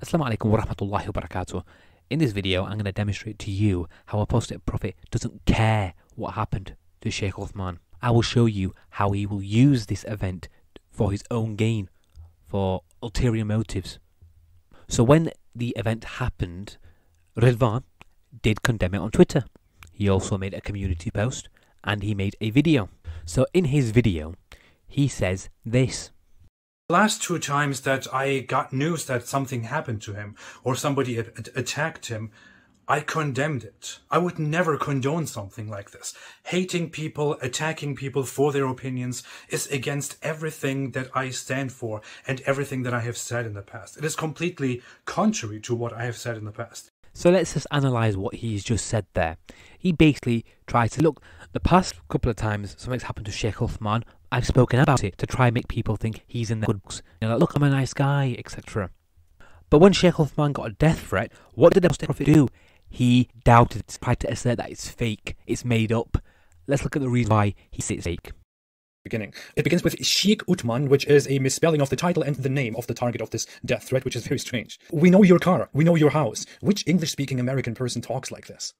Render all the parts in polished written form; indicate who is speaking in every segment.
Speaker 1: Assalamu alaikum wa rahmatullahi wa barakatuh. In this video, I'm going to demonstrate to you how Apostate Prophet doesn't care what happened to Shaykh Uthmaan. I will show you how he will use this event for his own gain, for ulterior motives. So when the event happened, Ridwan did condemn it on Twitter. He also made a community post and he made a video. So in his video, he says this.
Speaker 2: Last two times that I got news that something happened to him or somebody had attacked him, I condemned it. I would never condone something like this. Hating people, attacking people for their opinions is against everything that I stand for and everything that I have said in the past. It is completely contrary to what I have said in the past.
Speaker 1: So let's just analyse what he's just said there. He basically tries to look, the past couple of times something's happened to Shaykh Uthmaan, I've spoken about it to try and make people think he's in the good books. You know, like, look, I'm a nice guy, etc. But when Shaykh Uthmaan got a death threat, what did the Apostate Prophet do? He doubted it, tried to assert that it's fake, it's made up. Let's look at the reason why he says it's fake.
Speaker 3: Beginning. It begins with Shaykh Uthmaan, which is a misspelling of the title and the name of the target of this death threat, which is very strange. We know your car. We know your house. Which English-speaking American person talks like this?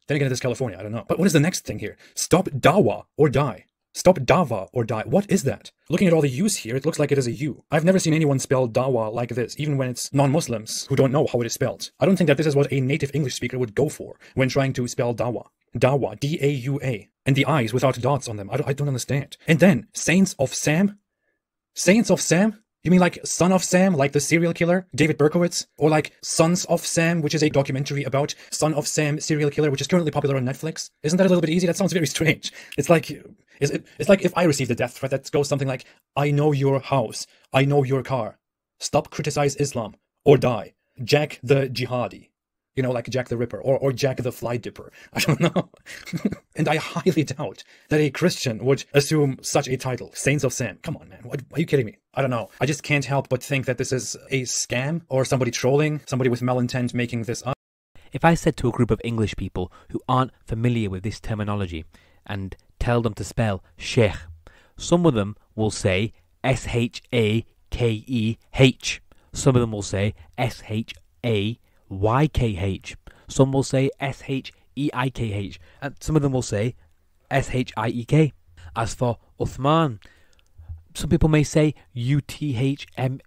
Speaker 3: Then again, it is California. I don't know. But what is the next thing here? Stop dawa or die. Stop dawa or die. What is that? Looking at all the U's here, it looks like it is a U. I've never seen anyone spell dawa like this, even when it's non-Muslims who don't know how it is spelled. I don't think that this is what a native English speaker would go for when trying to spell dawa. Dawa, D-A-U-A. And the I's without dots on them. I don't understand. And then, Saints of Sam? Saints of Sam? You mean like Son of Sam, like the serial killer, David Berkowitz? Or like Sons of Sam, which is a documentary about Son of Sam serial killer, which is currently popular on Netflix? Isn't that a little bit easy? That sounds very strange. It's like if I received a death threat that goes something like, I know your house, I know your car, stop criticize Islam, or die, Jack the Jihadi. You know, like Jack the Ripper, or Jack the Fly Dipper. I don't know. And I highly doubt that a Christian would assume such a title. Saints of Sam. Come on, man. Are you kidding me? I don't know. I just can't help but think that this is a scam, or somebody trolling, somebody with malintent making this up.
Speaker 1: If I said to a group of English people who aren't familiar with this terminology and tell them to spell Sheikh, some of them will say S-H-A-K-E-H. Some of them will say S-H-A-YKH. Some will say S-H-E-I-K-H. And some of them will say S-H-I-E-K. As for Uthmaan, some people may say U-T-H-M-A-N,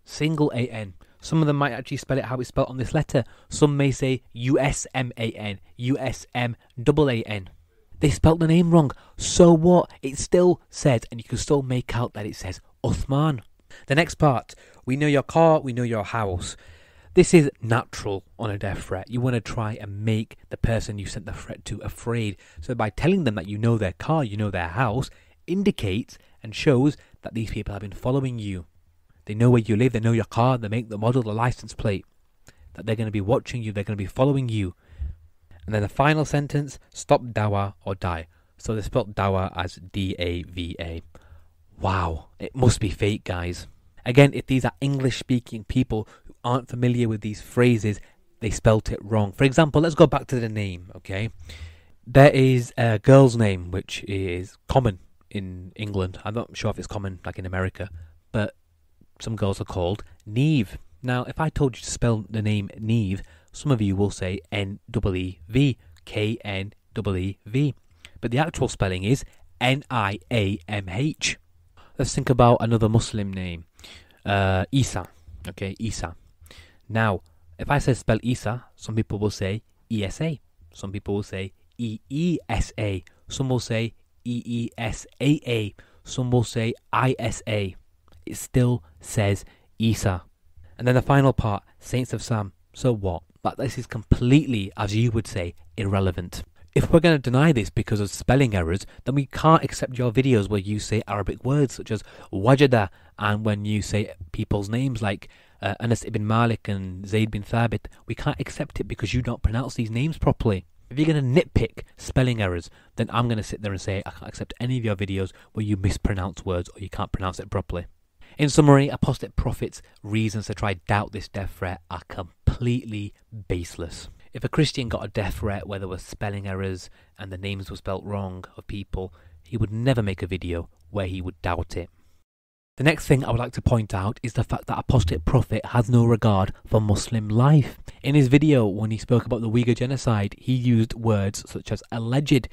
Speaker 1: single A-N. Some of them might actually spell it how it's spelled on this letter. Some may say U-S-M-A-N, U-S-M-A-A-N. They spelt the name wrong. So what? It still says, and you can still make out that it says Uthmaan. The next part, we know your car, we know your house. This is natural on a death threat. You want to try and make the person you sent the threat to afraid. So by telling them that you know their car, you know their house, indicates and shows that these people have been following you. They know where you live, they know your car, the make, the model, the license plate. That they're going to be watching you, they're going to be following you. And then the final sentence, stop dawa or die. So they spelled dawa as D-A-V-A. Wow, it must be fake, guys. Again, if these are English-speaking people who aren't familiar with these phrases, they spelt it wrong. For example, let's go back to the name, okay? There is a girl's name which is common in England. I'm not sure if it's common like in America, but some girls are called Neve. Now, if I told you to spell the name Neve, some of you will say N-E-E-V, K-N-E-E-V. But the actual spelling is N-I-A-M-H. Let's think about another Muslim name. Isa. Okay, Isa. Now, if I say spell Isa, some people will say E-S-A. Some people will say E-E-S-A. Some will say E-E-S-A-A. Some will say I-S-A. It still says Isa. And then the final part, Saints of Sam. So what? But this is completely, as you would say, irrelevant. If we're going to deny this because of spelling errors, then we can't accept your videos where you say Arabic words such as wajada, and when you say people's names like Anas ibn Malik and Zayd bin Thabit. We can't accept it because you don't pronounce these names properly. If you're going to nitpick spelling errors, then I'm going to sit there and say I can't accept any of your videos where you mispronounce words or you can't pronounce it properly. In summary, Apostate Prophet's reasons to try doubt this death threat are completely baseless. If a Christian got a death threat where there were spelling errors and the names were spelt wrong of people, he would never make a video where he would doubt it. The next thing I would like to point out is the fact that Apostate Prophet has no regard for Muslim life. In his video, when he spoke about the Ughiyar genocide, he used words such as alleged,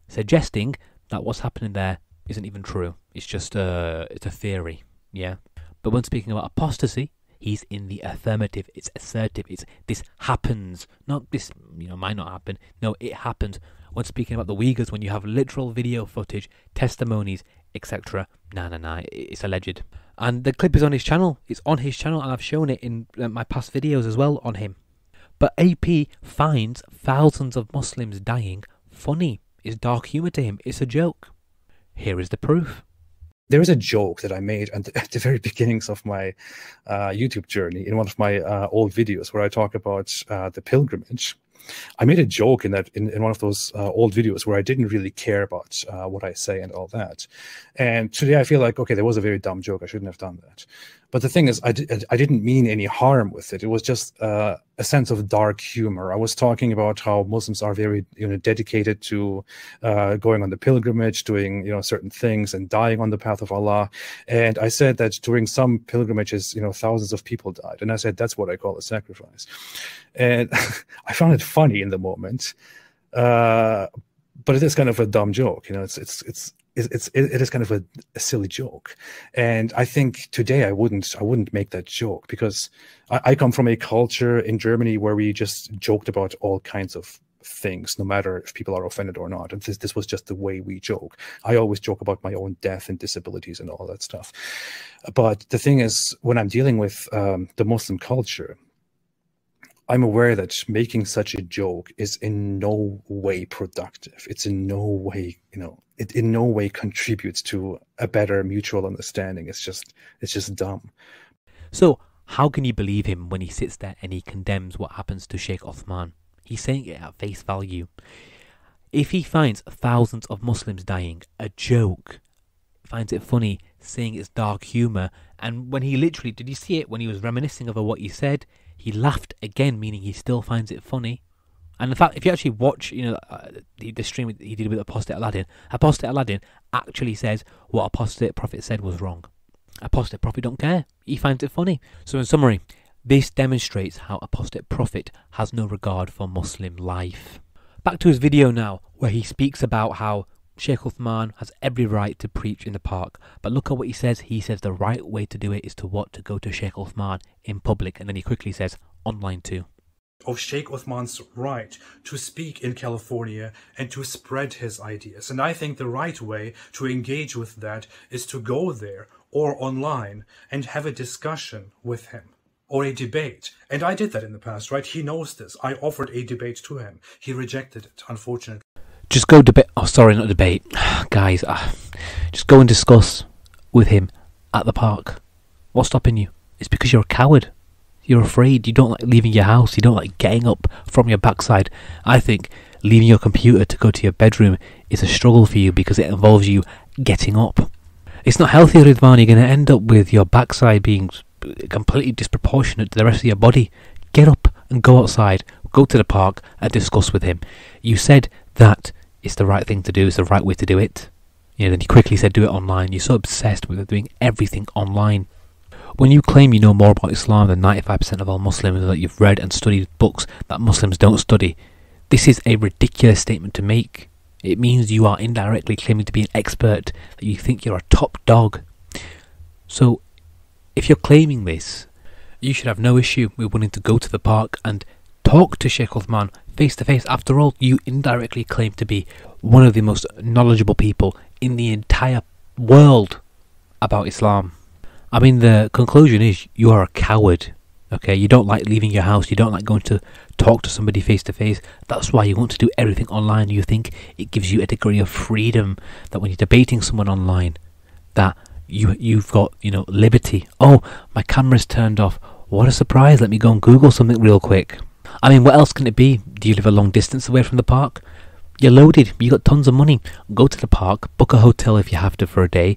Speaker 1: suggesting that what's happening there isn't even true. It's just it's a theory, yeah. But when speaking about apostasy, he's in the affirmative. It's assertive. It's this happens, not this, might not happen. No, it happened. When speaking about the Uyghurs, when you have literal video footage, testimonies, etc. Nah, it's alleged. And the clip is on his channel. It's on his channel, and I've shown it in my past videos as well on him. But AP finds thousands of Muslims dying funny. It's dark humour to him. It's a joke. Here is the proof.
Speaker 3: There is a joke that I made at the very beginnings of my YouTube journey in one of my old videos where I talk about the pilgrimage. I made a joke in one of those old videos where I didn't really care about what I say and all that. And today I feel like, okay, that was a very dumb joke. I shouldn't have done that. But the thing is, I didn't mean any harm with it. It was just a sense of dark humor. I was talking about how Muslims are very, dedicated to going on the pilgrimage, doing, certain things and dying on the path of Allah. And I said that during some pilgrimages, thousands of people died. And I said, that's what I call a sacrifice. And I found it funny in the moment. But it is kind of a dumb joke. It is kind of a silly joke. And I think today I wouldn't make that joke, because I come from a culture in Germany where we just joked about all kinds of things, no matter if people are offended or not. And this was just the way we joke. I always joke about my own death and disabilities and all that stuff. But the thing is, when I'm dealing with the Muslim culture, I'm aware that making such a joke is in no way productive. It's in no way, it in no way contributes to a better mutual understanding. It's just dumb.
Speaker 1: So how can you believe him when he sits there and he condemns what happens to Shaykh Uthmaan? He's saying it at face value. If he finds thousands of Muslims dying a joke, finds it funny, saying it's dark humour, and when he literally, did you see it when he was reminiscing over what he said? He laughed again, meaning he still finds it funny. And in fact, if you actually watch, the stream he did with Apostate Aladdin actually says what Apostate Prophet said was wrong. Apostate Prophet don't care. He finds it funny. So in summary, this demonstrates how Apostate Prophet has no regard for Muslim life. Back to his video now, where he speaks about how Shaykh Uthmaan has every right to preach in the park. But look at what he says. He says the right way to do it is to what? To go to Shaykh Uthmaan in public. And then he quickly says online too.
Speaker 2: Of Shaykh Uthman's right to speak in California and to spread his ideas. And I think the right way to engage with that is to go there or online and have a discussion with him or a debate. And I did that in the past, right? He knows this. I offered a debate to him. He rejected it, unfortunately.
Speaker 1: Just go debate. Oh, sorry, not debate. Guys, just go and discuss with him at the park. What's stopping you? It's because you're a coward. You're afraid. You don't like leaving your house. You don't like getting up from your backside. I think leaving your computer to go to your bedroom is a struggle for you because it involves you getting up. It's not healthy, Ridvan. You're going to end up with your backside being completely disproportionate to the rest of your body. Get up and go outside. Go to the park and discuss with him. You said that it's the right thing to do. It's the right way to do it. Then you quickly said do it online. You're so obsessed with doing everything online. When you claim you know more about Islam than 95% of all Muslims, that you've read and studied books that Muslims don't study, this is a ridiculous statement to make. It means you are indirectly claiming to be an expert, that you think you're a top dog. So, if you're claiming this, you should have no issue with wanting to go to the park and talk to Shaykh Uthmaan face to face. After all, you indirectly claim to be one of the most knowledgeable people in the entire world about Islam. I mean, the conclusion is you are a coward. Okay, you don't like leaving your house. You don't like going to talk to somebody face to face. That's why you want to do everything online. You think it gives you a degree of freedom, that when you're debating someone online, that you've got, liberty. Oh, my camera's turned off. What a surprise. Let me go and Google something real quick. I mean, what else can it be? Do you live a long distance away from the park? You're loaded. You got tons of money. Go to the park. Book a hotel if you have to for a day.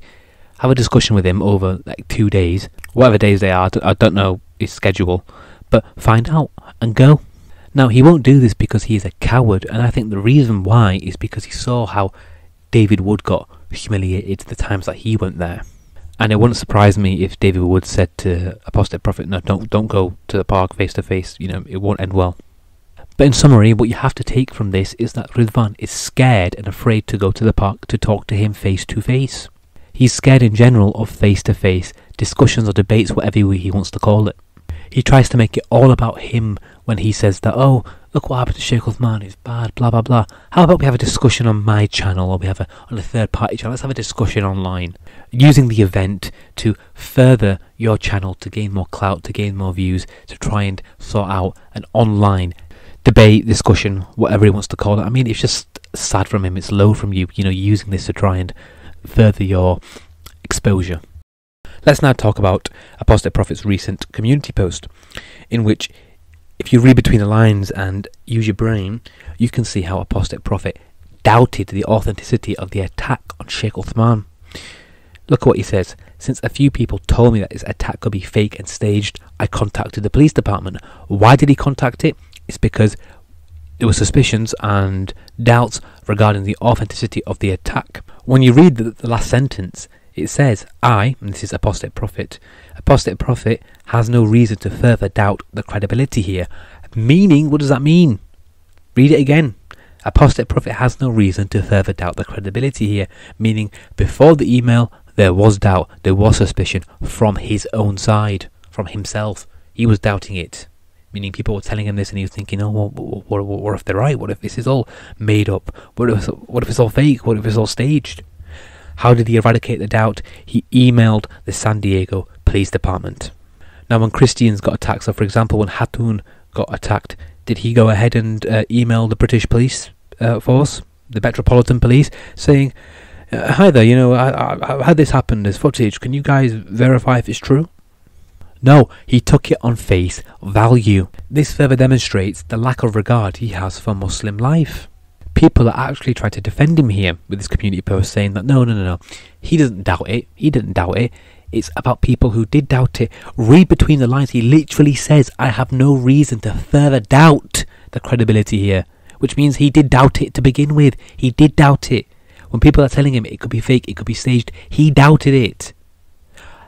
Speaker 1: Have a discussion with him over 2 days. Whatever days they are. I don't know his schedule. But find out and go. Now, he won't do this because he is a coward. And I think the reason why is because he saw how David Wood got humiliated the times that he went there. And it wouldn't surprise me if David Wood said to Apostate Prophet, no, don't go to the park face to face, you know, it won't end well. But in summary, what you have to take from this is that Ridvan is scared and afraid to go to the park to talk to him face to face. He's scared in general of face to face discussions or debates, whatever he wants to call it. He tries to make it all about him when he says that, oh, look what happened to Shaykh Uthmaan, it's bad, blah blah blah. How about we have a discussion on my channel, or we have on a third party channel, let's have a discussion online. Using the event to further your channel, to gain more clout, to gain more views, to try and sort out an online debate, discussion, whatever he wants to call it. I mean, it's just sad from him, it's low from you, you know, using this to try and further your exposure. Let's now talk about Apostate Prophet's recent community post, in which, if you read between the lines and use your brain, you can see how Apostate Prophet doubted the authenticity of the attack on Shaykh Uthmaan. Look at what he says. Since a few people told me that this attack could be fake and staged, I contacted the police department. Why did he contact it? It's because there were suspicions and doubts regarding the authenticity of the attack. When you read the last sentence, it says, and this is Apostate Prophet has no reason to further doubt the credibility here. Meaning, what does that mean? Read it again. Apostate Prophet has no reason to further doubt the credibility here. Meaning, before the email, there was doubt, there was suspicion from his own side, from himself. He was doubting it. Meaning, people were telling him this and he was thinking, oh, what if they're right? What if this is all made up? What if it's all fake? What if it's all staged? How did he eradicate the doubt? He emailed the San Diego Police Department. Now, when Christians got attacked, so for example, when Hatun got attacked, did he go ahead and email the British police force, the Metropolitan Police, saying, hi there, you know, I had this happen, there's footage, can you guys verify if it's true? No, he took it on face value. This further demonstrates the lack of regard he has for Muslim life. People are actually trying to defend him here with this community post, saying that no, he didn't doubt it, it's about people who did doubt it. Read between the lines, he literally says, I have no reason to further doubt the credibility here, which means he did doubt it to begin with. He did doubt it. When people are telling him it could be fake, it could be staged, he doubted it.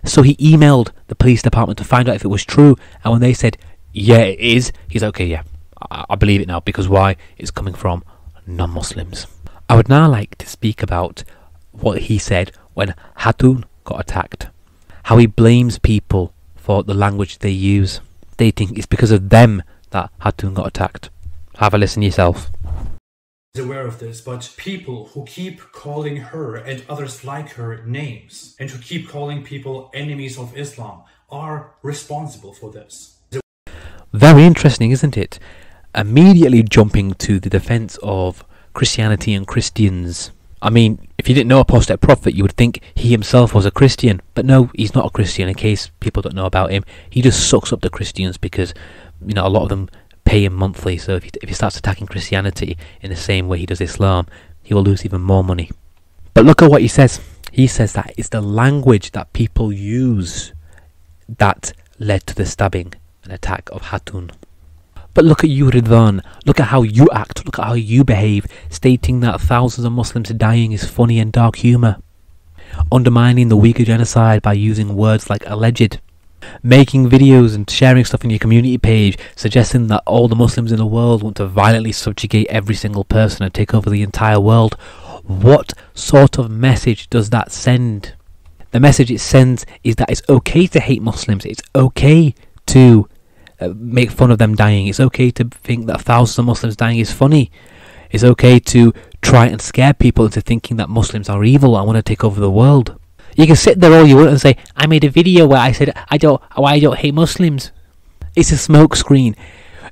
Speaker 1: So he emailed the police department to find out if it was true, and when they said, yeah, it is, he's okay, yeah, I believe it now, because why? It's coming from non-Muslims. I would now like to speak about what he said when Hatun got attacked. How he blames people for the language they use, stating it's because of them that Hatun got attacked. Have a listen yourself.
Speaker 2: Aware of this, but people who keep calling her and others like her names, and who keep calling people enemies of Islam, are responsible for this.
Speaker 1: Very interesting, isn't it? Immediately jumping to the defense of Christianity and Christians. I mean, if you didn't know Apostate Prophet, you would think he himself was a Christian. But no, he's not a Christian, in case people don't know about him. He just sucks up the Christians because, you know, a lot of them pay him monthly. So if he starts attacking Christianity in the same way he does Islam, he will lose even more money. But look at what he says. He says that it's the language that people use that led to the stabbing and attack of Hatun. But look at you, Ridvan. Look at how you act. Look at how you behave, stating that thousands of Muslims dying is funny and dark humour. Undermining the Ughiyar genocide by using words like alleged. Making videos and sharing stuff in your community page, suggesting that all the Muslims in the world want to violently subjugate every single person and take over the entire world. What sort of message does that send? The message it sends is that it's okay to hate Muslims. It's okay to make fun of them dying. It's okay to think that thousands of Muslims dying is funny. It's okay to try and scare people into thinking that Muslims are evil and want to take over the world. You can sit there all you want and say, I made a video where I said I don't hate Muslims. It's a smoke screen.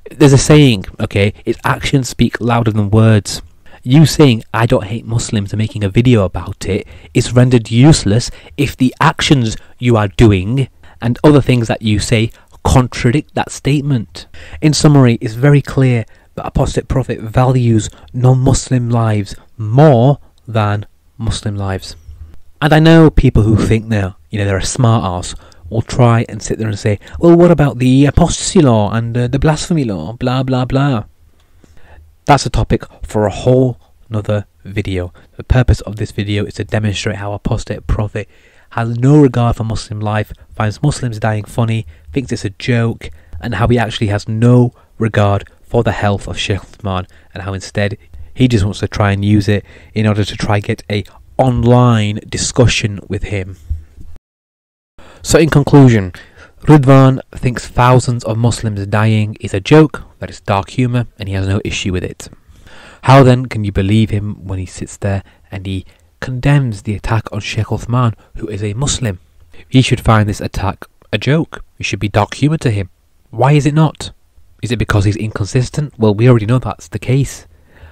Speaker 1: There's a saying, okay, it's actions speak louder than words. You saying I don't hate Muslims and making a video about it is rendered useless if the actions you are doing and other things that you say contradict that statement. In summary, it's very clear that Apostate Prophet values non-Muslim lives more than Muslim lives. And I know people who think they're a smart arse will try and sit there and say, well, what about the apostasy law and the blasphemy law, blah blah blah. That's a topic for a whole nother video. The purpose of this video is to demonstrate how Apostate Prophet has no regard for Muslim life, finds Muslims dying funny, thinks it's a joke, and how he actually has no regard for the health of Shaykh Uthmaan, and how instead he just wants to try and use it in order to try get a online discussion with him. So in conclusion, Ridwan thinks thousands of Muslims dying is a joke, that it's dark humour, and he has no issue with it. How then can you believe him when he sits there and he condemns the attack on Shaykh Uthmaan, who is a Muslim? He should find this attack a joke. It should be dark humour to him. Why is it not? Is it because he's inconsistent? Well, we already know that's the case.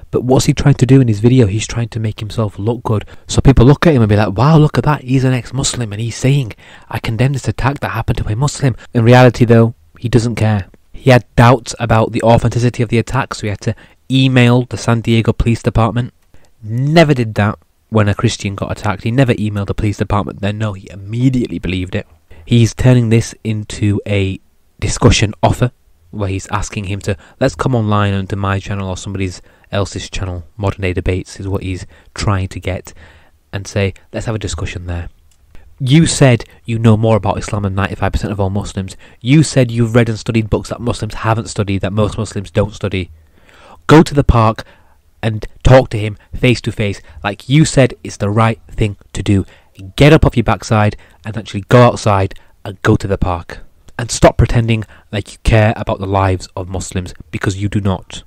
Speaker 1: But what's he trying to do in his video? He's trying to make himself look good. So people look at him and be like, wow, look at that. He's an ex-Muslim and he's saying, I condemn this attack that happened to a Muslim. In reality, though, he doesn't care. He had doubts about the authenticity of the attack, so he had to email the San Diego Police Department. Never did that when a Christian got attacked. He never emailed the police department then. No, he immediately believed it. He's turning this into a discussion offer, where he's asking him to, let's come online onto my channel or somebody else's channel. Modern Day Debates is what he's trying to get, and say, let's have a discussion there. You said you know more about Islam than 95% of all Muslims. You said you've read and studied books that Muslims haven't studied, that most Muslims don't study. Go to the park and talk to him face to face, like you said it's the right thing to do. Get up off your backside and actually go outside and go to the park. And stop pretending like you care about the lives of Muslims, because you do not.